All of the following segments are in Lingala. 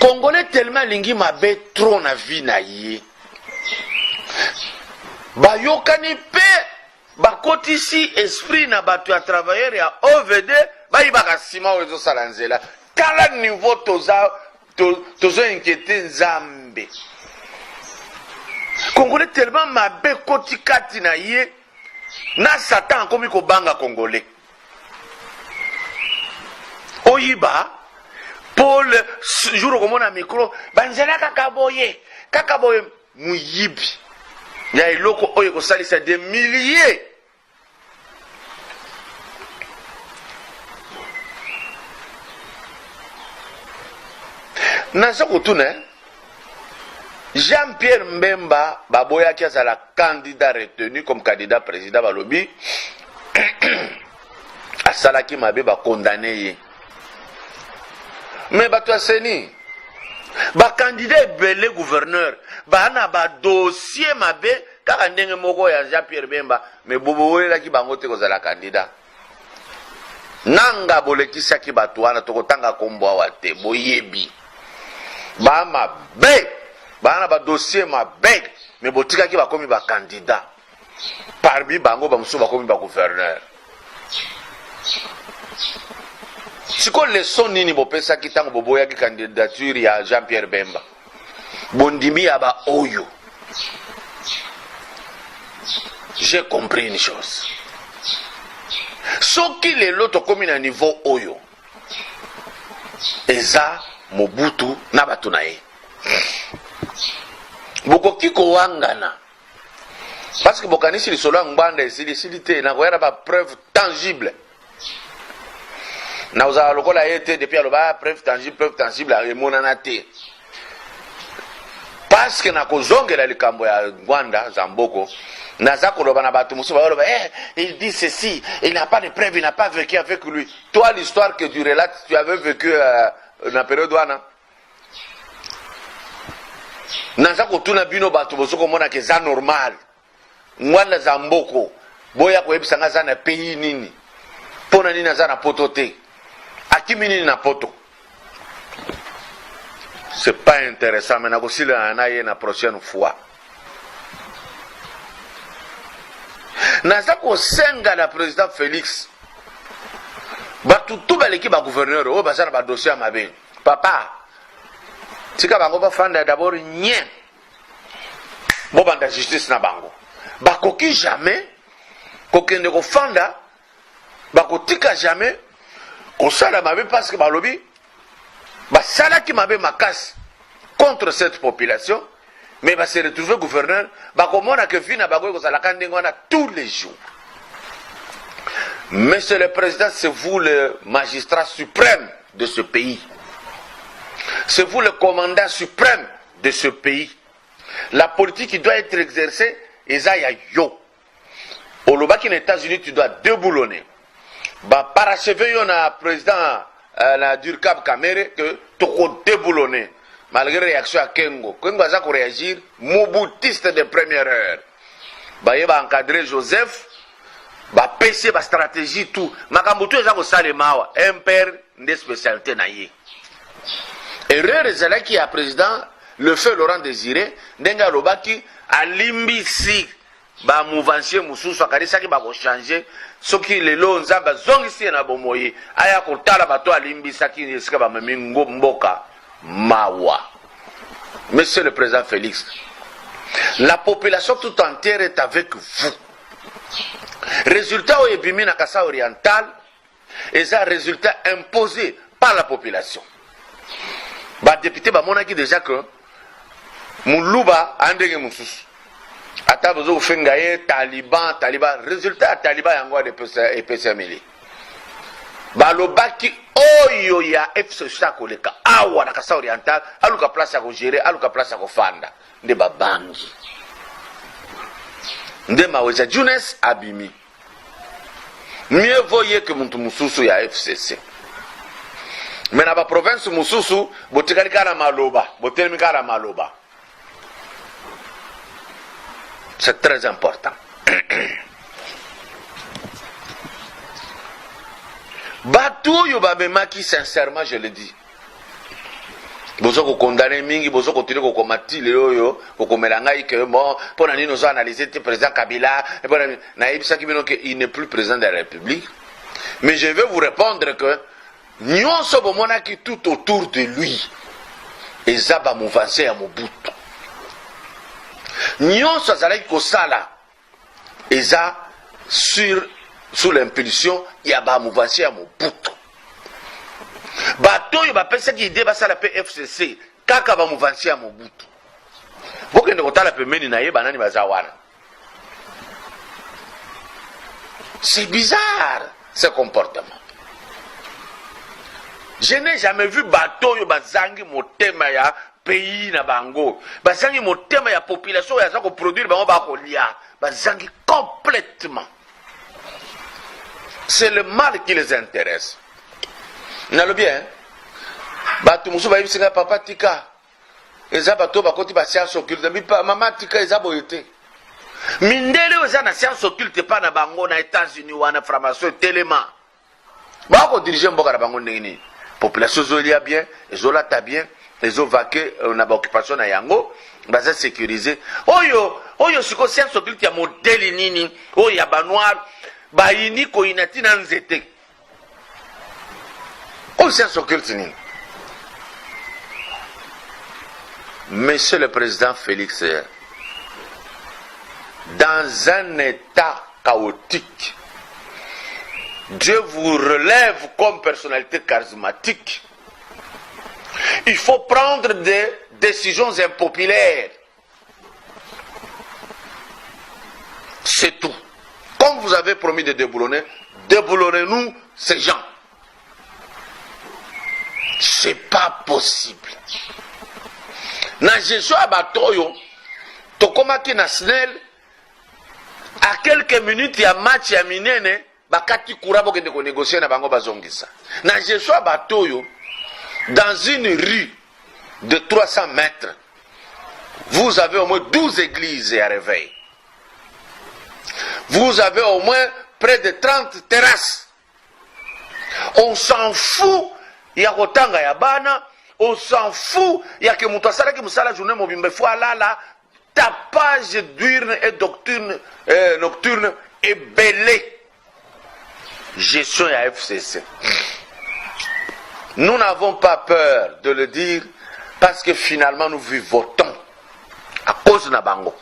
Congolais tellement lingi mabe trop na vie na ye. Bayokani pe bakotisi esprit na batu ya travailleur ya OVD bayibaka sima ozo salanzela. Kala niveau tozo inquiété Nzambe. Congolais tellement mabe koti kati na ye na Satan komi ko banga Congolais. Oyiba Paul jour comme na micro banzela kakaboye muyibi ya iloko oyo ko salisa des milliers. Na sokotuna Jean-Pierre Mbemba baboya ki azala candidat retenu comme candidat président balobi asalaki mabe ba condamné ye. Mais bato aseni ba candidat belé gouverneur ba na ba dossier mabe kaka ndenge moko ya Jean-Pierre Mbemba mais bobo wela ki bango te kozala candidat nanga bolekisa ki bato wana tokotanga kombo wa te boyebi ba mabe ba na ba dossier mabe mais botika ki ba komi ba candidat parmi bango ba muso ba komi ba gouverneur. Siko leçon nini bopesa kitango boboya ki candidature ya Jean-Pierre Bemba bondimi ya ba oyo. J'ai compris une chose, soki lelo tokomi na niveau oyo eza Mobutu na batu na ye bokoki kowangana parce que bokanisi lisolo ya ngbanda esili te na koyana ba preuve tangible. Na uzala lokola yete depuis aloba preuve tangible emonana te. Parce que na kozongela likambo ya Rwanda Zamboko naza koloba na batu musu baloba il dit ceci, il n'a pas de preuve, il n'a pas vécu avec lui. Toi l'histoire que tu relates, tu avais vécu na période wana. Naza kotuna bino batu bosoko mona ke za normal. Ngwanda Zamboko boya ko yebisa ngaza na pays nini. Pona nini naza na poto te. Akimi nini na poto. C'est pas intéressant mais nako sila na ye na prochaine fois. Naza ko senga la président Félix. Batu tout baleki ba gouverneur o bazana ba dossier mabe. Papa tika bango ba fanda d'abord nyen. Bo banda justice na bango. Bakoki jamais kokende ko fanda bakotika jamais kosala mabe parce que balobi basala ki mabe makasi contre cette population mais va se retrouver gouverneur bakomona que fina bakoki kozala kandenge wana tous les jours. Monsieur le Président, c'est vous le magistrat suprême de ce pays. C'est vous le commandant suprême de ce pays. La politique qui doit être exercée, Ezaya yo. Au Lobaki, les États-Unis, tu dois déboulonner. Bah, parachever yon a président la Durkab Kamere que tu dois déboulonner. Malgré réaction à Kengo. Kengo a réagir, moboutiste de première heure. Bah, il va encadrer Joseph. Bah, PC, bah, stratégie, tout. Makambutu eza ko salemawa. Impère, des spécialités na ye. Erreur ezalaki ya président le feu Laurent Désiré ndenga lobaki alimbisi ba mouvancier mususu akarisaki ba ko changer soki lelo nzamba zongisi na bomoye aya kotala bato alimbisaki esika ba memingo mboka mawa. Monsieur le président Félix, la population tout entière est avec vous. Résultat au ebimi na Kasa oriental est un résultat imposé par la population. Ba député ba monaki déjà que muluba andenge mususu ata bozo fenga ye taliban résultat taliban yango de PCML ba lobaki oyo ya FCC koleka awa na Kasa oriental aluka place ya ko gérer aluka place ya ko fanda nde babangi nde maweza Jones abimi mieux voyez que muntu mususu ya FCC. Mais dans la province mususu botikali kala maloba botelemi kala maloba. C'est très important. Batou yo babemaki sincèrement je le dis Bozo ko condamner mingi, bozo continuer ko komati le oyo, ko komelanga que bon, pour nani nous analyser le président Kabila, et pour naïb ça qui veut dire qu'il n'est plus président de la République. Mais je vais vous répondre que nous sommes monaki tout autour de lui. Et ça va m'avancer à mon bout. Nous sommes ko sala. Et ça sous l'impulsion, il y a ba m'avancer à mon bout. Bato yo ba pesa ki ide ba sala pe FCC kaka ba movansi ya Mobutu. Bokende kotala pembeni na ye banani bazawana. C'est bizarre ce comportement. Je n'ai jamais vu bato yo bazangi motema ya pays na bango. Bazangi motema ya population ya zako produire bango ba kolia. Bazangi complètement. C'est le mal qui les intéresse. Nalo bien. Batu musu ba yibisinga papa tika. Eza bato bakoti ba science occulte. Mama tika eza boyete. Mindele eza na science occulte pa na bango na États-Unis wana formation tellement. Ba ko diriger mboka na bango ndengini. Population zolia bien, ezola ta bien, ezo vaquer na ba occupation na yango, baza sécuriser. Oyo siko science occulte ya modèle nini, oyo ya ba noir, ba ini ko inati na nzete. Oyo science occulte nini. Monsieur le Président Félix, dans un état chaotique, Dieu vous relève comme personnalité charismatique. Il faut prendre des décisions impopulaires. C'est tout. Comme vous avez promis de déboulonner, déboulonnez-nous ces gens. C'est pas possible. Na Jésus Abatoyo, Tokomaki na Snell, à quelques minutes, il y a match à Minene, bakati kurabo kende ko négocier na bango bazongisa. Na Jésus Abatoyo, dans une rue de 300 mètres, vous avez au moins 12 églises à réveil. Vous avez au moins près de 30 terrasses. On s'en fout, il y a Rotanga Yabana, on s'en fout, il y a que Moutasala qui moussala journée mobimbe fois là, tapage diurne et nocturne et belé. Gestion à FCC. Nous n'avons pas peur de le dire parce que finalement nous vivotons à cause de Nabango.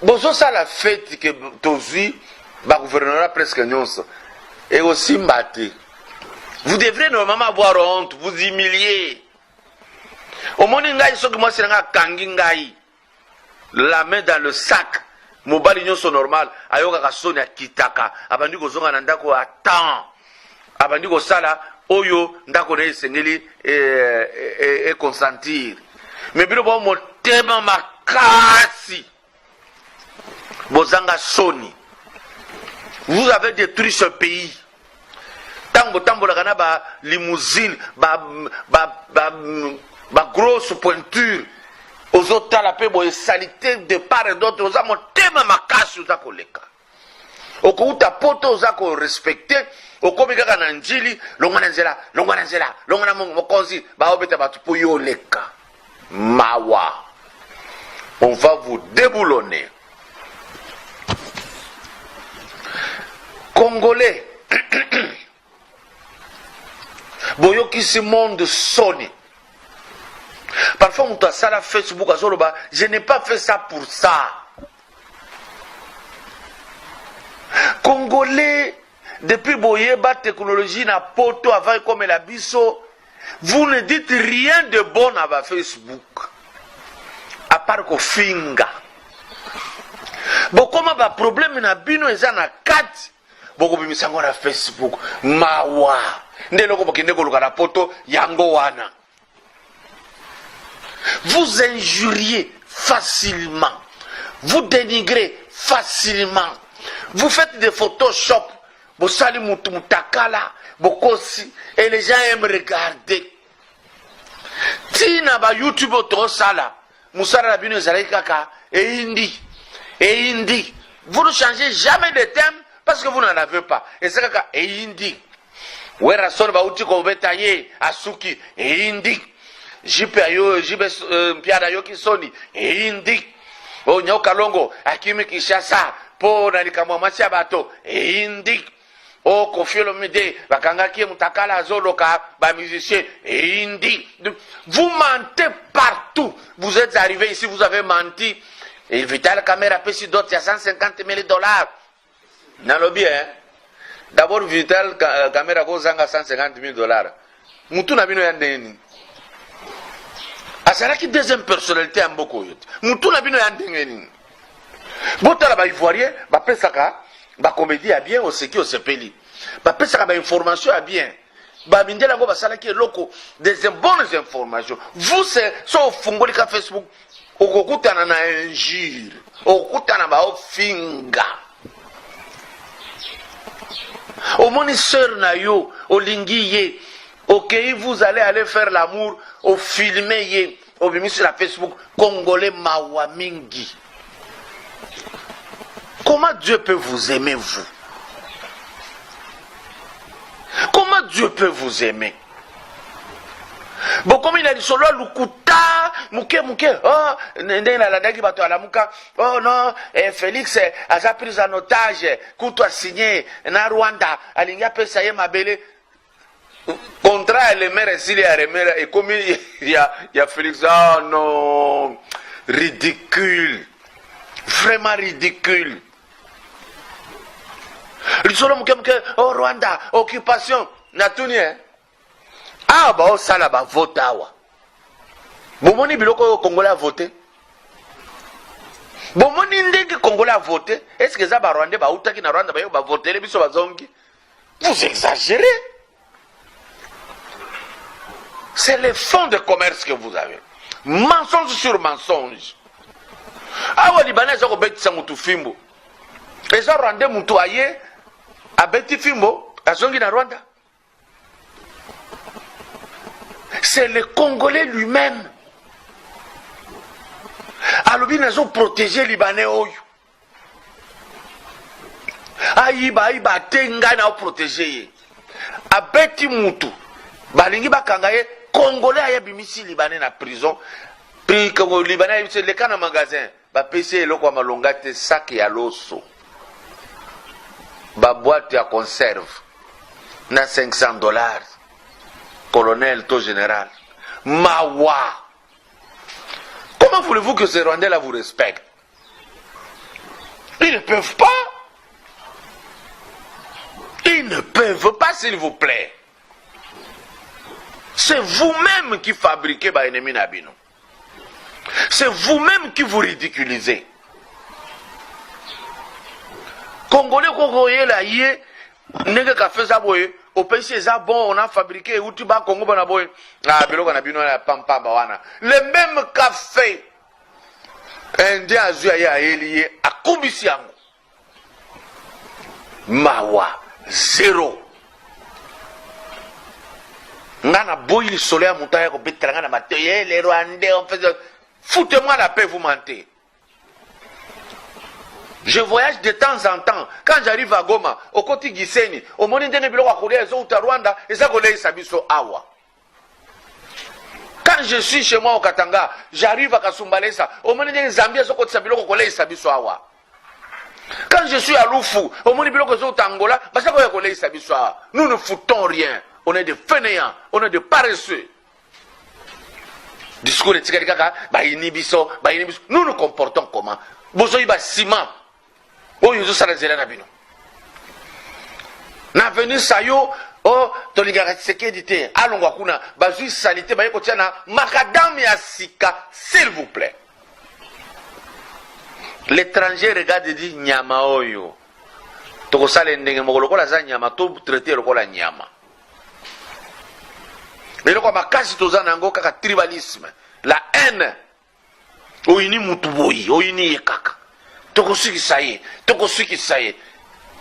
Bozo ça la fête que Tozi, gouvernement presque nyonso et aussi Mbati. Vous devrez normalement avoir honte, vous humilier. Au moment où moi c'est un kangi ngai, la main dans le sac, mobali nyonso normal, ayoka kasoni akitaka, abandi ko zonga ndako attend, abandi ko sala oyo ndako na esengeli et consentir. Mais bilo bo motema makasi. Bozanga soni. Vous avez détruit ce pays. Tango la gana ba limousine, ba grosse pointure. Aux autres la paix boye salité de part et d'autre. Aux amo tema makasi aux akoleka. Oko uta poto aux ako respecter. Oko bigaka na njili, longana longana mokozi, ba obeta batu po yo leka. Mawa. On va vous déboulonner. Congolais. Boyoki ce monde sonne. Parfois, on a la Facebook, je n'ai pas fait ça pour ça. Congolais, depuis Boyeba, technologie, na poto, avant comme la biso, vous ne dites rien de bon à Facebook. À part que finga. Bon, comment va problème na bino et na 4 boko bimisango na Facebook mawa ndelo ko bakende ko lukana poto yango wana. Vous injuriez facilement, vous dénigrez facilement, vous faites des photoshop, vous sali mutakala bokosi et les gens aiment regarder. Tina ba YouTube to sala musala na bino ezali kaka et indi vous ne changez jamais de thème parce que vous n'en avez pas. Et c'est que Indi. wera son ba uti ko betaye asuki indi jipe ayo jibe mpiada yo kisoni indi o nyoka longo akimi kishasa po na likamwa masia bato indi o Koffi Olomide bakanga ki mutakala zoloka ba musicien indi. Vous mentez partout. Vous êtes arrivé ici, vous avez menti. Et Vital Camera pesi d'autres, il y a 150 000 $. Dans le bien, d'abord Vital Camera kozanga 150 000 $. Mutu na bino ya ndeni. Asala ki deuxième personnalité en beaucoup yote. Mutu na bino ya ndeni. Botala ba ivoirien, ba pesaka, ba comédie à bien, au seki au sepeli. Ba pesaka ba information à bien. Ba mindela ngo basala ki loko des bonnes informations. Vous c'est so fungoli ka Facebook. Okokutana na injure, okokutana ba ofinga. Omoni sœur na yo, olingi ye, ok, vous allez aller faire l'amour, au filmer ye, au bimi sur la Facebook, Congolais Mawamingi. Comment Dieu peut vous aimer, vous? Comment Dieu peut vous aimer? Bon, comme il a dit, solo lukuta, muke, oh, ndena la dagi bato ala muka, oh non, Félix a pris en otage, kuto a signé, na Rwanda, alinga pesa ye mabele, contrat le maire s'il y a remera, et comme il y a Félix, oh non, ridicule, vraiment ridicule. Le solo muke, oh Rwanda, occupation, natuni, hein. Ah bah oh ça là bah vote awa. Bomoni biloko Congolais a voté. Bomoni ndenge Congolais a voté. Est-ce que ça ba Rwanda ba utaki na Rwanda ba yo ba voter les biso bazongi? Vous exagérez. C'est le fonds de commerce que vous avez. Mensonge sur mensonge. Awa Libanais a beti sa mutu fimbo. Et ça Rwanda mutu aye a beti fimbo azongi na Rwanda. C'est le Congolais lui-même. Alors, ils ont protégé les Libanais. Aïba, tenga na protégé. Abeti mutu. Balingi bakangaye, Congolais aya bimisi Libanais na prison. Puis, quand les Libanais, c'est le cas dans magasin. Ba PC, le quoi malongate, sac ya loso. Ba boîte ya conserve. Na $500. Colonel, taux général. Mawa. Comment voulez-vous que ces Rwandais-là vous respectent? Ils ne peuvent pas. Ils ne peuvent pas, s'il vous plaît. C'est vous-même qui fabriquez les ennemis Nabino. C'est vous-même qui vous ridiculisez. Congolais, Congolais, là, yé, n'est-ce qu'à faire ça, au pays c'est bon, on a fabriqué Utuba Congo Banaboy. Ah, Belo Ganabino la Pampa Bawana. Le même café. Indien Azuaya Elie à Kubisiango. Mawa, 0. Ngana boy le soleil à montagne au Betranga na matériel, les Rwandais, on fait. Foutez-moi la paix, vous mentez. Je voyage de temps en temps. Quand j'arrive à Goma, au côté Giseni, au moment où je suis au Rwanda, et ça sabiso awa. Quand je suis chez moi au Katanga, j'arrive à Kasumbalesa, au moment où Zambia est sabiso awa. Quand je suis à Lufu, au moment où je suis au Angola, nous ne foutons rien. On est des fainéants, on est des paresseux. Discours de Tsikarikaka, nous nous comportons comment? Bozoï ciment. Oh, nous sommes na venu sayo, oh, toliga sekedi allons wakuna, bazui salité, baye kotiana, makadam ya sika, s'il vous plaît. L'étranger regarde et dit, nyama oyo. Toko sale ndenge mokolo la za nyama, to traité lokola nyama. Mais le quoi makasi toza nango kaka tribalisme, la haine. Oyini mutuboyi, oyini yekaka. Toko suki saye, toko suki saye.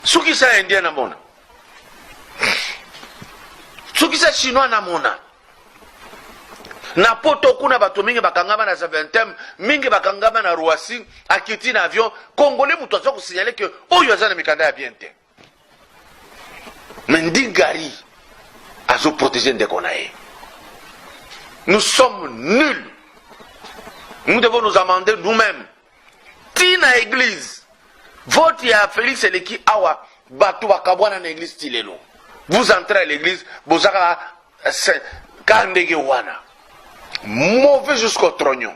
Suki saye indien na mona. Suki saye chinois na mona. Na poto kuna bato mingi bakangama na Zaventem, mingi bakangama na Roissy, akiti na avion, Congolais mutu azo ko signaler que oyo aza na mikanda ya bien te. Mendingari. azo protéger Ndekonae. Nous sommes nuls. Nous devons nous amender nous-mêmes. Tina église. Votre ya Félix Eleki awa batu bakabwana na église tilelo. Vous entrez à l'église, bozaka kandege wana. Mauvais jusqu'au trognon.